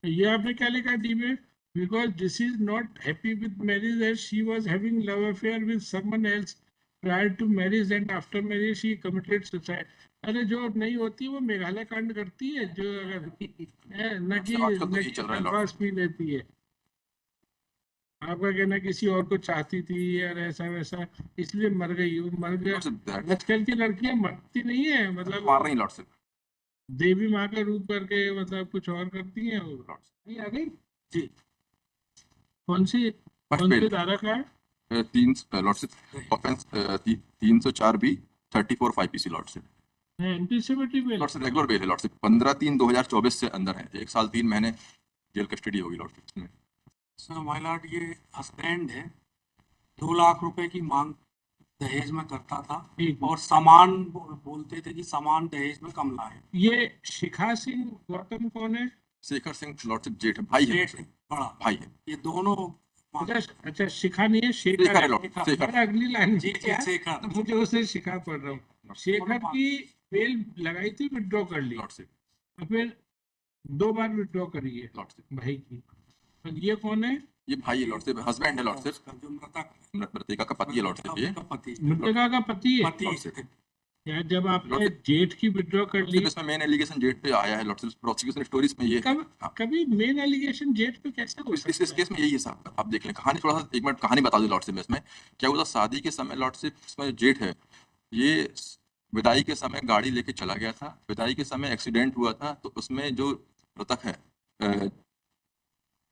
ये आपने क्या लिखा डी में? Because this is not happy with marriage as she was having love affair with someone else prior to marriage and after marriage she committed suicide. अरे जो नहीं होती वो मेघालय कांड करती है, जो अगर न कि आजकल तो यही चल रहा है लॉर्ड। बकवास पी लेती है। आपका कहना किसी और को चाहती थी और ऐसा वैसा इसलिए मर गई, वो मर गया। आजकल की लड़कियां मरती नहीं है, मतलब मार रही लॉर्ड से। देवी माँ का रूप करके मतलब कुछ और करती हैं वो। नहीं आ गई जी। कौन सी फर्स्ट पेज धारा का है? तीन लॉर्ड से ऑफेंस 304B 34 5 PC लॉर्ड से। एंटीसेमिटिक बिल। लॉर्ड से रेगुलर बेल है लॉर्ड से 15/3/2024 से अंदर है, 1 साल 3 महीने जेल कस्टडी होगी लॉर्ड से इसमें। सर माय लॉर्ड, ये हस्बैंड है, 2 लाख रुपए की मांग दहेज में करता था और सामान बोलते थे कि सामान दहेज में कम लाए। ये शिखा सिंह गौतम कौन है? शेखर सिंह लॉर्ड से जेठ है, भाई है, बड़ा भाई है। ये दोनों अच्छा शिखा नहीं है, शेखर है। शेखर अगली लाइन जी जी शेखर, तो मुझे उसे शिखा पढ़ रहा हूँ। शेखर की बेल लगाई थी, विड्रॉ कर ली लॉर्ड से, और फिर 2 बार विड्रॉ करी है लॉर्ड से। भाई की। और ये कौन है? ये भाई है लॉर्ड से, हस्बैंड है लॉर्ड से, जो मृतका का पति है लॉर्ड से। ये मृतका का पति है। पति है। यार जब आपने जेठ की विड्रॉ कर ली, इसमें मेन एलिगेशन जेठ पे आया है लॉर्ड से, प्रोसिक्यूशन स्टोरीज में ये कभी मेन एलिगेशन जेठ पे कैसे हो सकता है? इस केस में यही है साहब। आप देख लें कहानी, थोड़ा सा 1 मिनट कहानी बता दो लॉर्ड से। इसमें क्या हुआ था, शादी के समय लॉर्ड से इसमें जेठ है, ये विदाई के समय गाड़ी लेके चला गया था। विदाई के समय एक्सीडेंट हुआ था, तो उसमें जो मृतक है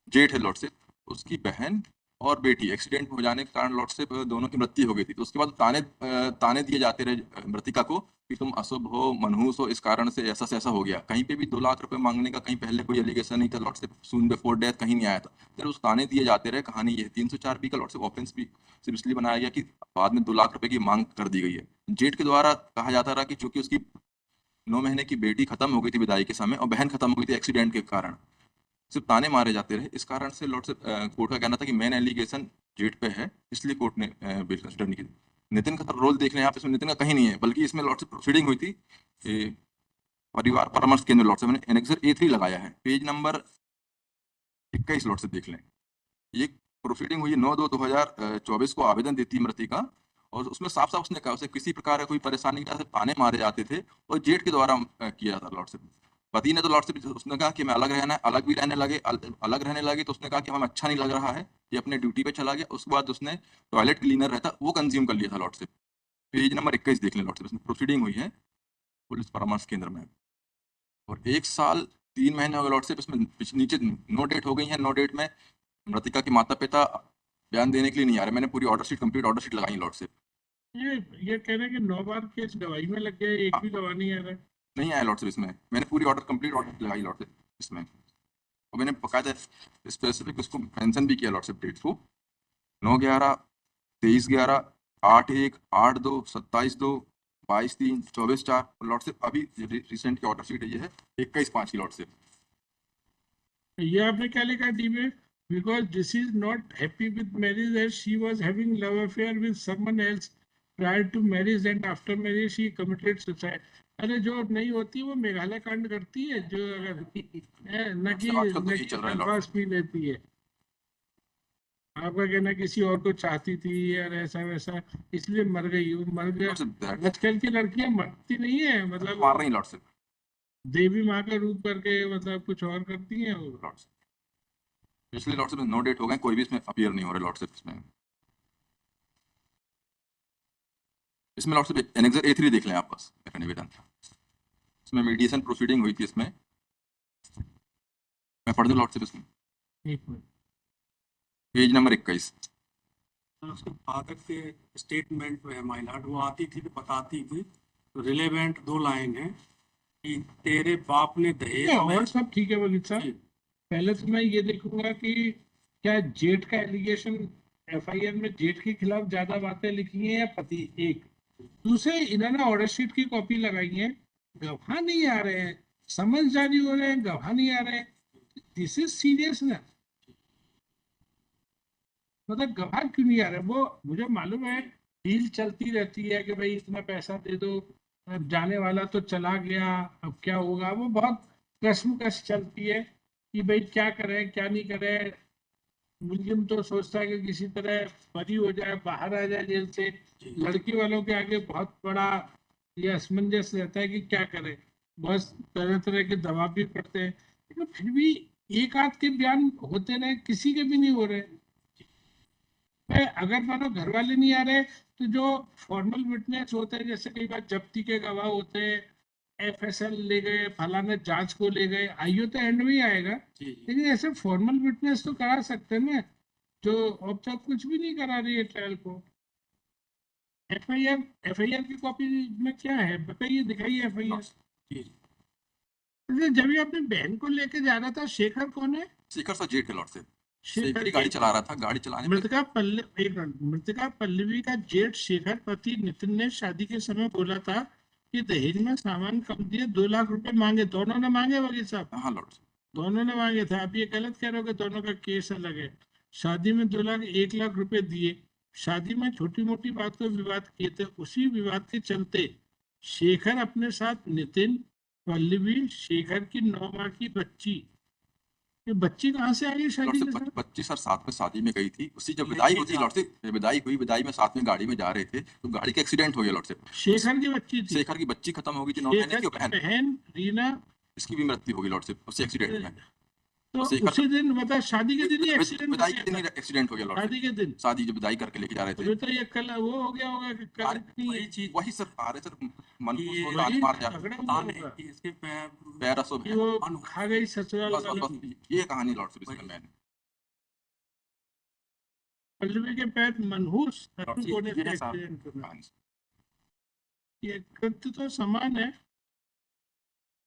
जेठ है लॉर्ड से, उसकी बहन और बेटी एक्सीडेंट हो जाने के कारण लॉर्ड से दोनों की मृत्यु हो गई थी। तो उसके बाद ताने दिए जाते रहे मृतिका को कि तुम अशुभ हो, मनहूस हो, इस कारण से ऐसा हो गया। कहीं पे भी 2 लाख रुपए मांगने का कहीं पहले कोई एलिगेशन नहीं था लॉर्ड से, सून बिफोर डेथ कहीं नहीं आया था। फिर उस ताने दिए जाते रहे। कहानी ये 304B का लॉर्ड से ऑफेंस भी सिर्फ इसलिए बनाया गया कि बाद में 2 लाख रुपए की मांग कर दी गई है। जेठ के द्वारा कहा जाता रहा कि चूंकि उसकी 9 महीने की बेटी खत्म हो गई थी विदाई के समय और बहन खत्म हो गई थी एक्सीडेंट के कारण, सिर्फ ताने मारे जाते रहे। इस कारण से लॉर्ड से कोर्ट का कहना था कि मेन एलिगेशन जेट पे है, इसलिए कोर्ट ने बिल कंसिडर नहीं की। नितिन का रोल देख लें आप, इसमें नितिन का कहीं नहीं है, बल्कि इसमें लॉर्ड से प्रोसीडिंग हुई थी परिवार परामर्श केंद्र लॉर्ड से। मैंने एनेक्सर A3 लगाया है, पेज नंबर 21 लॉर्ड से देख लें। ये प्रोसीडिंग हुई 9/2/2024 को आवेदन देती है मृतिका, और उसमें साफ साफ उसने कहा उसे किसी प्रकार का कोई परेशानी नहीं था, ताने मारे जाते थे और जेठ के द्वारा किया था लॉर्ड से। पति ने तो लॉर्ड से उसने कहा कि मैं अलग भी रहने लगे, अलग रहने लगे। तो उसने कहा कि हमें अच्छा नहीं लग रहा है, ये अपने ड्यूटी पे चला गया। उसके बाद उसने टॉयलेट क्लीनर रहता वो कंज्यूम कर लिया था लॉर्ड से। पेज नंबर 21 देख लें लॉर्ड से, उसमें प्रोसीडिंग हुई है पुलिस परामर्श केंद्र में। और 1 साल 3 महीने हो गए लॉर्ड से। इसमें नीचे नो डेट हो गई है। नो डेट में मृतिका के माता पिता बयान देने के लिए नहीं आ रहे। मैंने पूरी order sheet, complete order sheet लगाई लॉर्ड से। ये कह रहे हैं कि 9 बार केस गवाही में लग गए, एक भी गवाह नहीं आ रहा है। नहीं आया लॉर्ड से। इसमें मैंने पूरी ऑर्डर, कंप्लीट ऑर्डर लगाई लॉर्ड से इसमें, और मैंने बकायदा स्पेसिफिक उसको मेंशन भी किया लॉर्ड से डेट्स को, 9/11, 23/11, 8/1, 8/2, 27/2, 22/3, 24/4 लॉर्ड से। अभी रिसेंट की ऑर्डर शीट ये है 21/5 की लॉर्ड से। ये आपने क्या लिखा डी में? Because this is not happy with marriage as she was having love affair with someone else prior to marriage and after marriage she committed suicide. अरे जो नहीं होती वो मेघालय कांड करती है, जो अगर न कि बकवास पी लेती है। आपका कहना किसी और को चाहती थी और ऐसा वैसा इसलिए मर गई, वो मर गया। आजकल की लड़कियां मरती नहीं है, मतलब मार रही लॉर्ड से, देवी माँ का रूप करके मतलब कुछ और करती हैं वो लॉर्ड से। पिछले लॉर्ड से नो डेट हो गए, कोई भी इसमें अपीयर नहीं हो रहा लॉर्ड से। इसमें लॉर्ड से एनेक्सर A3 देख लें आप, बस मेरा निवेदन था। इसमें मीडिएशन प्रोसीडिंग हुई थी। इसमें मैं पढ़ दूं लॉर्ड से इसमें, पेज नंबर 21। उसके फादर के स्टेटमेंट में है माय लॉर्ड, वो आती थी तो बताती थी, रिलेवेंट 2 लाइन है कि तेरे बाप ने दहेज। सब ठीक है वकील साहब, पहले तो मैं ये देखूंगा कि क्या जेठ का एलिगेशन FIR में जेठ के खिलाफ ज्यादा बातें लिखी हैं या पति। एक दूसरे इन्होंने ऑर्डर शीट की कॉपी लगाई है, गवाह नहीं आ रहे हैं, समझ जारी हो रहे हैं, गवाह नहीं आ रहे हैं। दिस इज सीरियस ना, मतलब गवाह क्यों नहीं आ रहे? वो मुझे मालूम है डील चलती रहती है कि भाई इतना पैसा दे दो, अब जाने वाला तो चला गया, अब क्या होगा, वो बहुत कश्मकश चलती है। कि भाई क्या करें क्या नहीं करें। मुलजिम तो सोचता है कि किसी तरह बरी हो जाए, बाहर आ जाए जेल से। लड़की वालों के आगे बहुत बड़ा ये असमंजस रहता है कि क्या करें, बस तरह तरह के दबाव भी पड़ते हैं, लेकिन फिर भी एक आध के बयान होते रहे, किसी के भी नहीं हो रहे। अगर मानो घर वाले नहीं आ रहे तो जो फॉर्मल विटनेस होते हैं, जैसे कई बार जब्ती के गवाह होते हैं, एफएसएल ले गए, फलाने जांच को ले गए, आईओ तो एंड में ही आएगा, लेकिन ऐसे फॉर्मल विटनेस तो करा सकते हैं ना, जो अब तक कुछ भी नहीं करा रही है ट्रायल को। एफआईआर की कॉपी में क्या है बताइए, दिखाइए एफआईआर। जब ये अपनी बहन को लेके जा रहा था, शेखर कौन है? शेखर सर जेठ है लॉर्ड से। शेखर शेखर ही गाड़ी चला रहा था, गाड़ी चलाने पे मृतका पल्लवी का जेठ शेखर पति नितिन ने शादी के समय बोला था कि दहेज में सामान कम दिए, 2 लाख रुपए मांगे। दोनों ने मांगे वकील साहब? हाँ लॉर्ड। दोनों ने मांगे थे। आप ये गलत कह रहे हो कि दोनों का केस अलग है। शादी में 2 लाख 1 लाख रुपए दिए। शादी में छोटी मोटी बात को विवाद किए थे, उसी विवाद के चलते शेखर अपने साथ नितिन, पल्लवी, शेखर की 9 माह की बच्ची, ये बच्ची कहाँ से आ गई शादी के साथ? बच्ची सर साथ में शादी में गई थी, उसी जब विदाई होती लॉर्ड से, विदाई हुई, विदाई में साथ में गाड़ी में जा रहे थे तो गाड़ी का एक्सीडेंट हो गया लॉर्ड से। शेखर की बच्ची थी? शेखर की बच्ची खत्म हो गई थी, 9 महीने की बहन रीना, इसकी भी मृत्यु होगी लॉर्ड से उसी एक्सीडेंट में। तो उसी दिन मतलब शादी के दिन ही एक्सीडेंट, विदाई के दिन ही एक्सीडेंट हो गया लॉर्ड। शादी के दिन, शादी जब विदाई करके लेके जा रहे थे तो ये कल वो हो गया होगा कि कल वही सर आ रहे सर मनहूस ये को ताने मार जा इसके पैर असुभ है, वो खा गई ससुराल बस बस वालों। बस ये कहानी लॉर्ड से इसमें मैंने पल्लवी के पैर मनहूस लॉर्ड होने से ये है साहब एक्सीडेंट हुआ। कहानी। ये कृत्य तो समान है।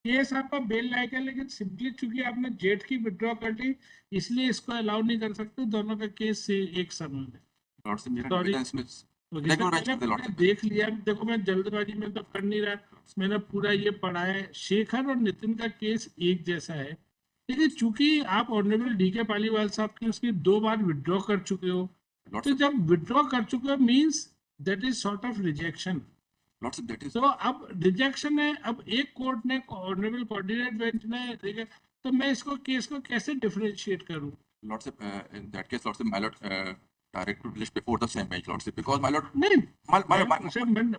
केस आपका बेल लायक है, लेकिन सिंपली चूंकि आपने जेठ की विड्रॉ कर ली, इसलिए इसको अलाउ नहीं कर सकते। दोनों का केस से एक समान है। लॉर्ड से मेरा Sorry. निवेदन इसमें तो रेगुलर बेंच मैंने पे लॉर्ड पूरा से देख लिया। देखो मैं जल्दबाजी में तो कर नहीं रहा, मैंने पूरा ये पढ़ा है। शेखर और नितिन का केस एक जैसा है, लेकिन चूंकि आप ऑनरेबल डीके पालीवाल साहब की उसकी 2 बार विड्रॉ कर चुके हो, लॉर्ड तो से जब विड्रॉ कर चुके हो means that is sort of rejection. Lord say that is तो अब रिजेक्शन है। अब एक कोर्ट ने, ऑनरेबल कोऑर्डिनेट बेंच ने, ठीक है, तो मैं इसको केस को कैसे डिफरेंशिएट करूं? लॉर्ड से in that case lord से my lord direct to list before the same bench lord से because my lord नहीं, my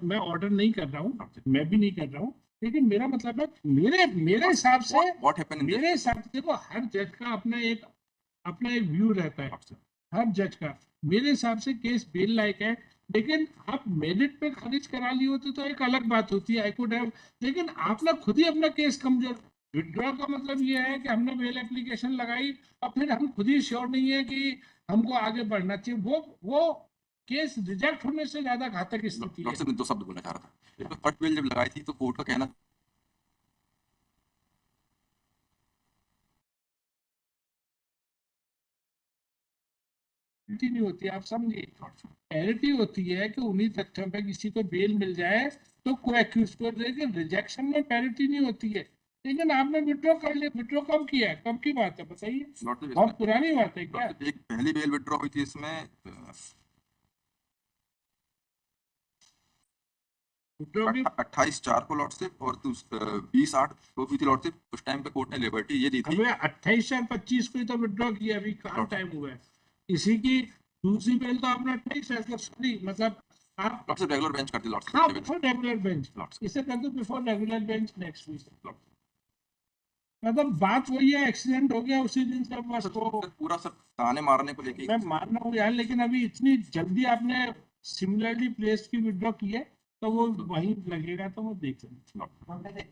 मैं ऑर्डर नहीं कर रहा हूँ, मैं भी नहीं कर रहा हूँ, लेकिन मेरा मतलब है मेरे हिसाब से, what happened in मेरे हिसाब से देखो हर जज का अपना एक व्यू रहता है, हर जज का। मेरे हिसाब से केस बेल लायक है, लेकिन आप मेरिट पे खारिज करा ली होती तो एक अलग बात होती है, आई कुड हैव, लेकिन आपने खुद ही अपना केस कमजोर। विड्रॉ का मतलब ये है कि हमने बेल एप्लीकेशन लगाई और फिर हम खुद ही श्योर नहीं है कि हमको आगे बढ़ना चाहिए। वो केस रिजेक्ट होने से ज्यादा घातक स्थिति है। लॉर्ड से मैं 2 शब्द बोलना चाह रहा था। एक तो फट बेल जब लगाई थी तो कोर्ट का कहना नहीं होती, आप समझिए। क्लैरिटी होती है कि उन्हीं तथ्यों पे किसी को बेल मिल जाए तो कोई एक्यूज को, लेकिन रिजेक्शन में पैरिटी नहीं होती है। लेकिन आपने विड्रॉ कर लिया, विड्रॉ कब किया है, कब की बात है बताइए? लॉर्ड से बहुत पुरानी बात है क्या? एक पहली बेल विड्रॉ हुई थी इसमें विड्रॉ की 28/4 को लॉर्ड से और 20/8 को भी थी लॉर्ड से। उस टाइम पे कोर्ट ने लिबर्टी ये दी थी। हमें 28/25 को ही तो विड्रॉ किया, अभी कहाँ टाइम हुआ है? इसी की दूसरी बेल तो आपने 28 सॉरी मतलब आप लॉर्ड से रेगुलर बेंच करती लॉर्ड हाँ से बिफोर रेगुलर बेंच, लॉर्ड से इसे कर दो before regular bench next week. मतलब बात वही है, एक्सीडेंट हो गया उसी दिन से बस वो पूरा सर ताने मारने को लेके मैं मान रहा हूँ यार, लेकिन अभी इतनी जल्दी आपने सिमिलरली प्लेस की विड्रॉ की है तो वो वहीं लगेगा, तो वो देख लेंगे।